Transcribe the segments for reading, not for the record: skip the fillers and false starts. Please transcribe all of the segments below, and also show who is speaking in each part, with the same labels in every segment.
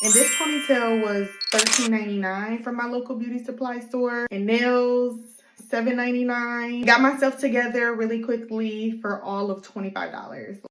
Speaker 1: And this ponytail was $13.99 from my local beauty supply store. And nails, $7.99. Got myself together really quickly for all of $25.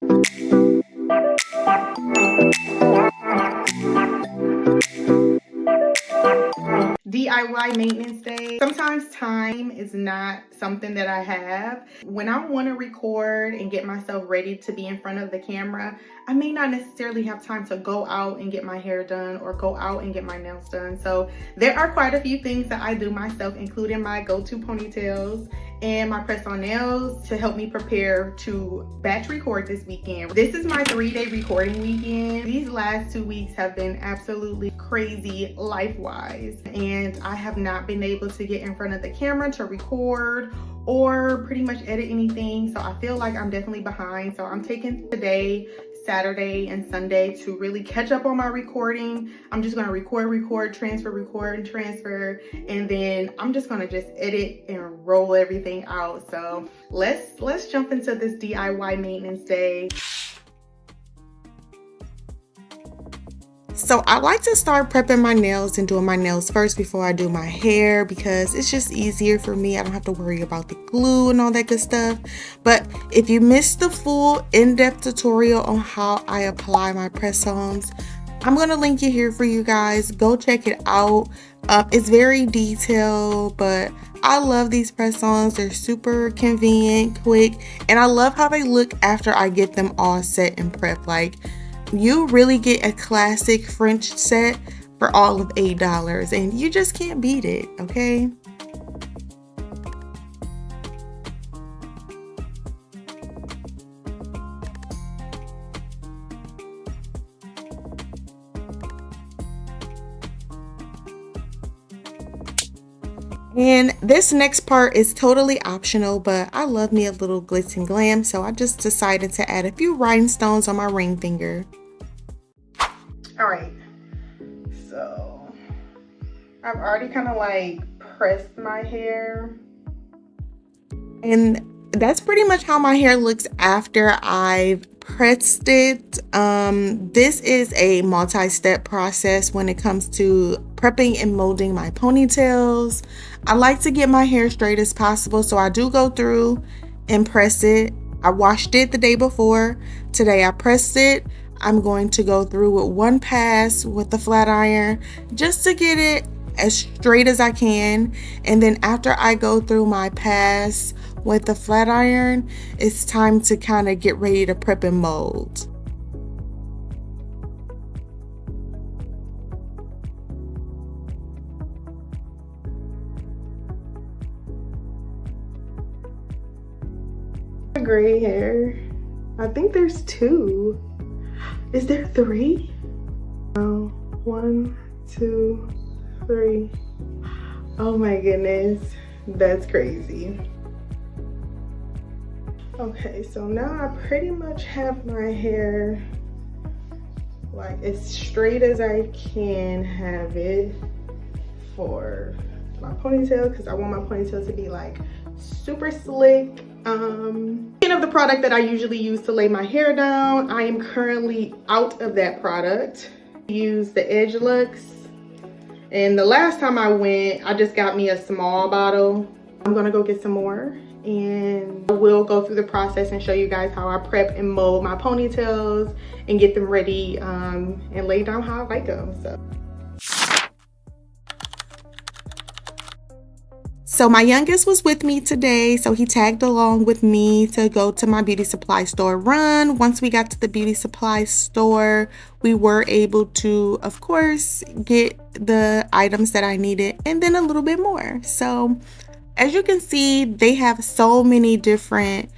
Speaker 1: DIY maintenance day. Sometimes time is not something that I have. When I want to record and get myself ready to be in front of the camera, I may not necessarily have time to go out and get my hair done or go out and get my nails done. So there are quite a few things that I do myself, including my go-to ponytails and my press-on nails to help me prepare to batch record this weekend. This is my 3-day recording weekend. These last 2 weeks have been absolutely crazy life-wise, and I have not been able to get in front of the camera to record or pretty much edit anything. So I feel like I'm definitely behind. So I'm taking today, Saturday and Sunday to really catch up on my recording. I'm just gonna record, transfer, and then I'm just gonna just edit and roll everything out. So let's jump into this DIY maintenance day. So I like to start prepping my nails and doing my nails first before I do my hair because it's just easier for me. I don't have to worry about the glue and all that good stuff. But if you missed the full in-depth tutorial on how I apply my press-ons, I'm going to link it here for you guys. Go check it out. It's very detailed, but I love these press-ons. They're super convenient, quick, and I love how they look after I get them all set and prepped. Like, you really get a classic French set for all of $8, and you just can't beat it, okay? And this next part is totally optional, but I love me a little glitz and glam, so I just decided to add a few rhinestones on my ring finger. All right, so I've already kind of like pressed my hair, and that's pretty much how my hair looks after I've pressed it. This is a multi-step process when it comes to prepping and molding my ponytails. I like to get my hair straight as possible, so I do go through and press it. I washed it the day before. Today I pressed it. I'm going to go through with one pass with the flat iron just to get it as straight as I can. And then after I go through my pass with the flat iron, it's time to kind of get ready to prep and mold. Gray hair. I think there's 2. Is there 3? Oh, 1, 2, 3. Oh my goodness, that's crazy. Okay, so now I pretty much have my hair like as straight as I can have it for my ponytail, because I want my ponytail to be like super slick. Speaking of the product that I usually use to lay my hair down, I am currently out of that product. I use the Edge Lux, and the last time I went, I just got me a small bottle. I'm gonna go get some more, and I will go through the process and show you guys how I prep and mold my ponytails and get them ready and lay down how I like them. So my youngest was with me today, so he tagged along with me to go to my beauty supply store run. Once we got to the beauty supply store, we were able to, of course, get the items that I needed and then a little bit more. So as you can see, they have so many different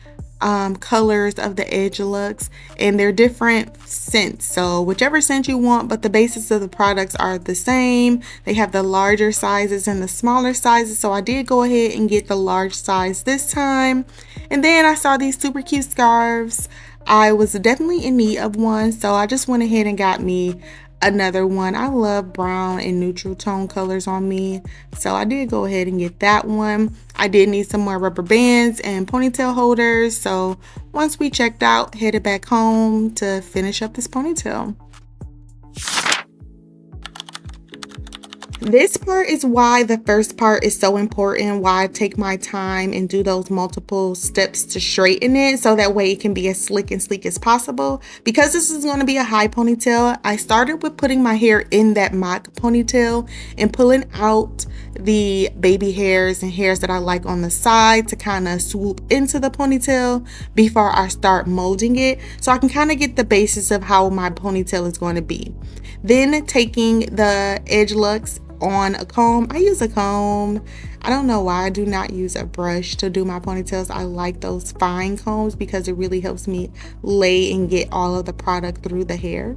Speaker 1: colors of the Edge Lux, and they're different scents, so whichever scent you want, but the basis of the products are the same. They have the larger sizes and the smaller sizes, so I did go ahead and get the large size this time. And then I saw these super cute scarves. I was definitely in need of one, so I just went ahead and got me another one. I love brown and neutral tone colors on me, so I did go ahead and get that one. I did need some more rubber bands and ponytail holders, so once we checked out, headed back home to finish up this ponytail. This part is why the first part is so important, why I take my time and do those multiple steps to straighten it so that way it can be as slick and sleek as possible. Because this is going to be a high ponytail, I started with putting my hair in that mock ponytail and pulling out the baby hairs and hairs that I like on the side to kind of swoop into the ponytail before I start molding it, so I can kind of get the basis of how my ponytail is going to be. Then taking the edge locks on a comb. I use a comb. I don't know why I do not use a brush to do my ponytails. I like those fine combs because it really helps me lay and get all of the product through the hair.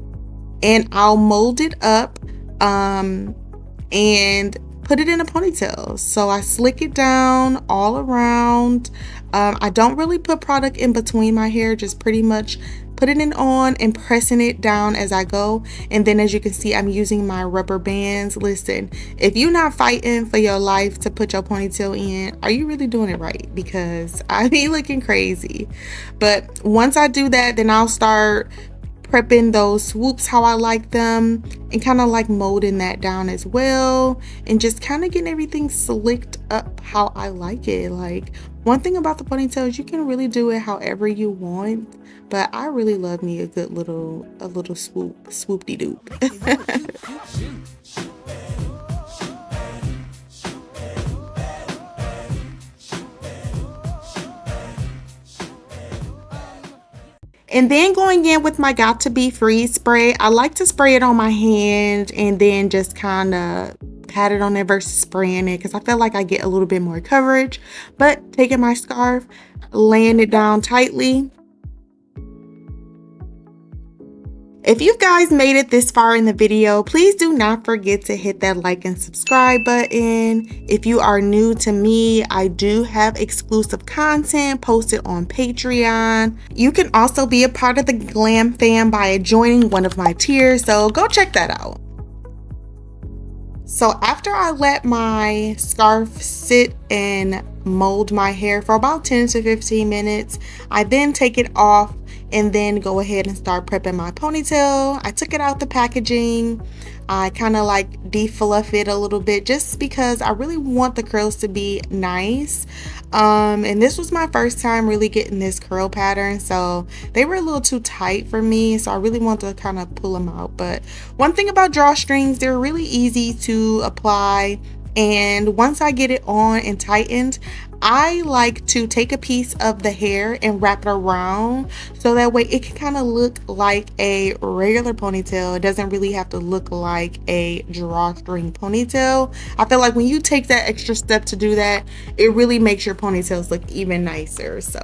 Speaker 1: And I'll mold it up and put it in a ponytail. So I slick it down all around. I don't really put product in between my hair, just pretty much putting it on and pressing it down as I go. And then as you can see, I'm using my rubber bands. Listen, if you're not fighting for your life to put your ponytail in, are you really doing it right? Because I be looking crazy. But once I do that, then I'll start prepping those swoops how I like them and kind of like molding that down as well, and just kind of getting everything slicked up how I like it. Like, one thing about the ponytail is you can really do it however you want, but I really love me a good little swoop-de-doop. And then going in with my Got To Be Free spray, I like to spray it on my hand and then just kind of pat it on there versus spraying it because I feel like I get a little bit more coverage. But taking my scarf, laying it down tightly. If you guys made it this far in the video, please do not forget to hit that like and subscribe button. If you are new to me, I do have exclusive content posted on Patreon. You can also be a part of the Glam fam by joining one of my tiers, so go check that out. So after I let my scarf sit and mold my hair for about 10 to 15 minutes, I then take it off and then go ahead and start prepping my ponytail. I took it out the packaging. I kind of like defluff it a little bit just because I really want the curls to be nice. And this was my first time really getting this curl pattern, so they were a little too tight for me, so I really want to kind of pull them out. But one thing about drawstrings, they're really easy to apply, and once I get it on and tightened, I like to take a piece of the hair and wrap it around so that way it can kind of look like a regular ponytail. It doesn't really have to look like a drawstring ponytail. I feel like when you take that extra step to do that, it really makes your ponytails look even nicer. So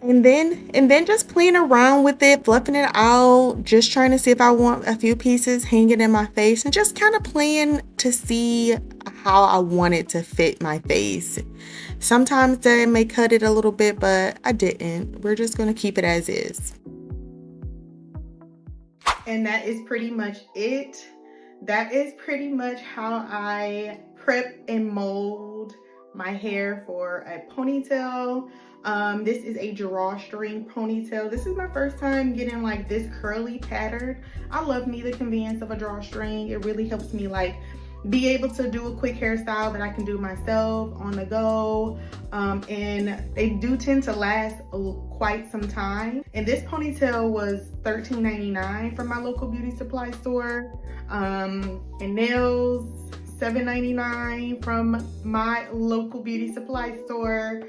Speaker 1: And then just playing around with it, fluffing it out, just trying to see if I want a few pieces hanging in my face, and just kind of playing to see how I want it to fit my face. Sometimes that may cut it a little bit, but I didn't. We're just going to keep it as is. And that is pretty much it. That is pretty much how I prep and mold my hair for a ponytail. This is a drawstring ponytail. This is my first time getting like this curly pattern. I love me the convenience of a drawstring. It really helps me like be able to do a quick hairstyle that I can do myself on the go. And they do tend to last quite some time. And this ponytail was $13.99 from my local beauty supply store. And nails, $7.99 from my local beauty supply store.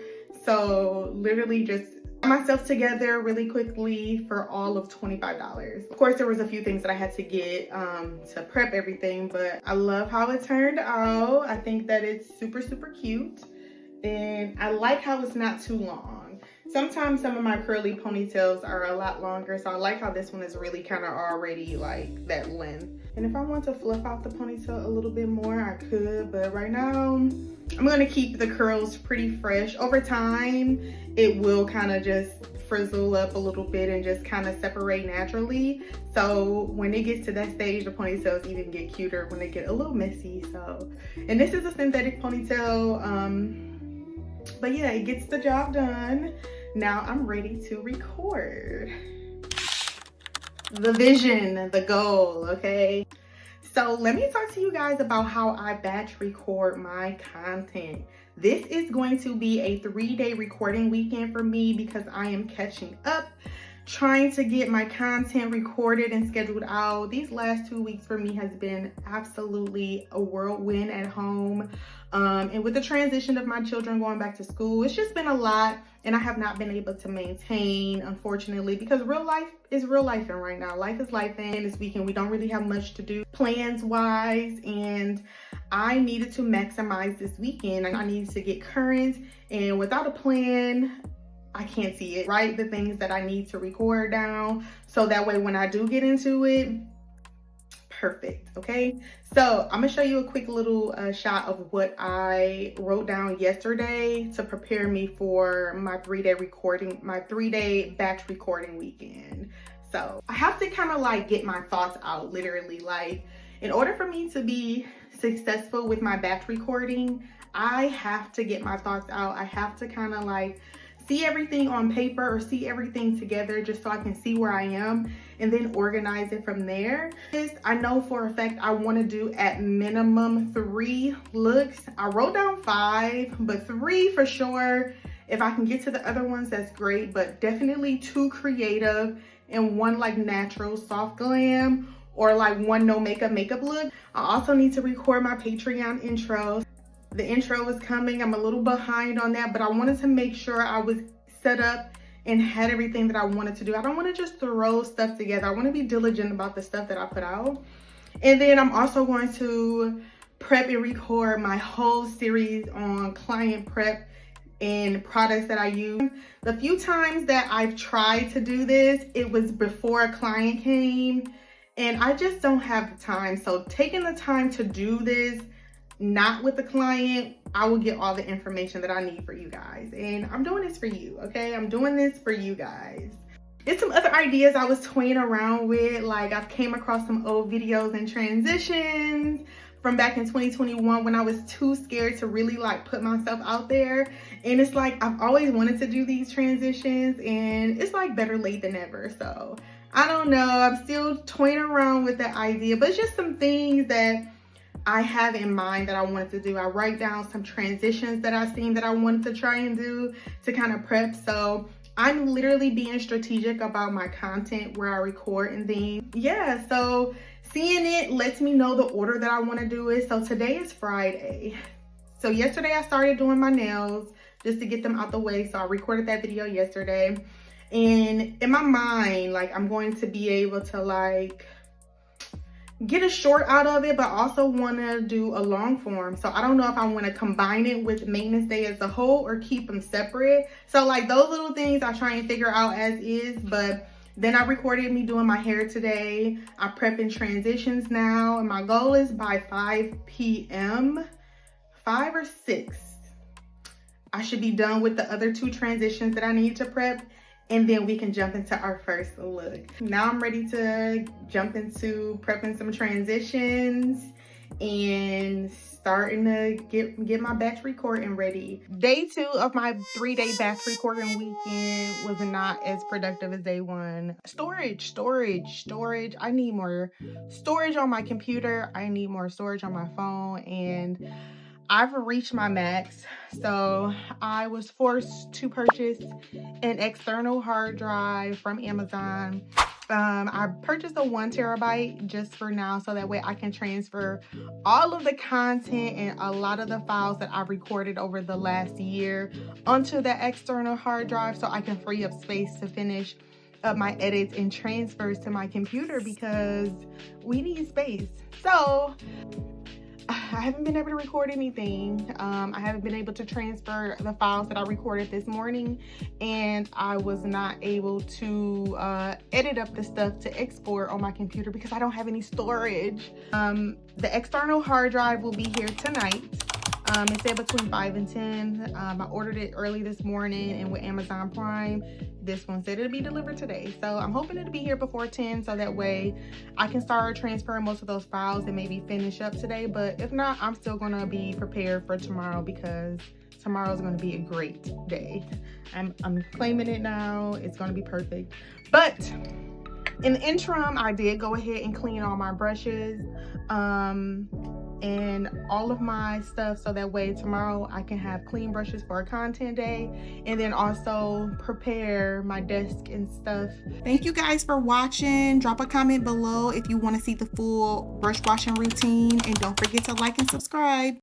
Speaker 1: So literally just got myself together really quickly for all of $25. Of course, there was a few things that I had to get to prep everything, but I love how it turned out. I think that it's super, super cute. And I like how it's not too long. Sometimes some of my curly ponytails are a lot longer, so I like how this one is really kind of already like that length. And if I want to fluff out the ponytail a little bit more, I could, but right now I'm gonna keep the curls pretty fresh. Over time, it will kind of just frizzle up a little bit and just kind of separate naturally. So when it gets to that stage, the ponytails even get cuter when they get a little messy. So, and this is a synthetic ponytail, but yeah, it gets the job done. Now I'm ready to record. the vision, the goal, okay? So let me talk to you guys about how I batch record my content. This is going to be a 3-day recording weekend for me because I am catching up, trying to get my content recorded and scheduled out. These last 2 weeks for me has been absolutely a whirlwind at home. And with the transition of my children going back to school, it's just been a lot, and I have not been able to maintain, unfortunately, because real life is real life and right now. Life is life, and this weekend we don't really have much to do plans wise, and I needed to maximize this weekend. I needed to get current, and without a plan, I can't see it. Write the things that I need to record down so that way when I do get into it, perfect. Okay, so I'm gonna show you a quick little shot of what I wrote down yesterday to prepare me for my 3-day batch recording weekend. So I have to kind of like get my thoughts out, literally. Like, in order for me to be successful with my batch recording, I have to get my thoughts out. I have to kind of like see everything on paper or see everything together just so I can see where I am and then organize it from there. I know for a fact I want to do at minimum 3 looks. I wrote down 5, but 3 for sure. If I can get to the other ones, that's great, but definitely 2 creative and 1 like natural soft glam, or like 1 no makeup look. I also need to record my Patreon intro. The intro is coming. I'm a little behind on that, but I wanted to make sure I was set up and had everything that I wanted to do. I don't want to just throw stuff together. I want to be diligent about the stuff that I put out. And then I'm also going to prep and record my whole series on client prep and products that I use. The few times that I've tried to do this, it was before a client came, and I just don't have the time. So taking the time to do this, not with the client, I will get all the information that I need for you guys. And I'm doing this for you, okay? I'm doing this for you guys. There's some other ideas I was toying around with. Like, I've came across some old videos and transitions from back in 2021 when I was too scared to really like put myself out there. And it's like, I've always wanted to do these transitions, and it's like better late than never. So I don't know, I'm still toying around with the idea, but it's just some things that I have in mind that I wanted to do. I write down some transitions that I've seen that I wanted to try and do to kind of prep. So I'm literally being strategic about my content, where I record and things. Yeah, so seeing it lets me know the order that I want to do it. So today is Friday. So yesterday I started doing my nails just to get them out the way. So I recorded that video yesterday. And in my mind, like, I'm going to be able to like get a short out of it, but also want to do a long form. So I don't know if I want to combine it with maintenance day as a whole or keep them separate. So like those little things I try and figure out as is. But then I recorded me doing my hair today. I prep in transitions now, and my goal is by 5 p.m. 5 or 6 I should be done with the other 2 transitions that I need to prep, and then we can jump into our first look. Now I'm ready to jump into prepping some transitions and starting to get my batch recording ready. Day 2 of my 3-day batch recording weekend was not as productive as day 1. Storage. I need more storage on my computer. I need more storage on my phone, and I've reached my max. So I was forced to purchase an external hard drive from Amazon. I purchased a 1 terabyte just for now, so that way I can transfer all of the content and a lot of the files that I've recorded over the last year onto the external hard drive, so I can free up space to finish up my edits and transfers to my computer, because we need space. So I haven't been able to record anything. I haven't been able to transfer the files that I recorded this morning, and I was not able to edit up the stuff to export on my computer because I don't have any storage. The external hard drive will be here tonight. It said between 5 and 10. I ordered it early this morning, and with Amazon Prime, this one said it'll be delivered today. So I'm hoping it'll be here before 10, so that way I can start transferring most of those files and maybe finish up today. But if not, I'm still gonna be prepared for tomorrow, because tomorrow is gonna be a great day. I'm claiming it now. It's gonna be perfect. But In the interim, I did go ahead and clean all my brushes and all of my stuff, so that way tomorrow I can have clean brushes for a content day, and then also prepare my desk and stuff. Thank you guys for watching. Drop a comment below if you want to see the full brush washing routine, and don't forget to like and subscribe.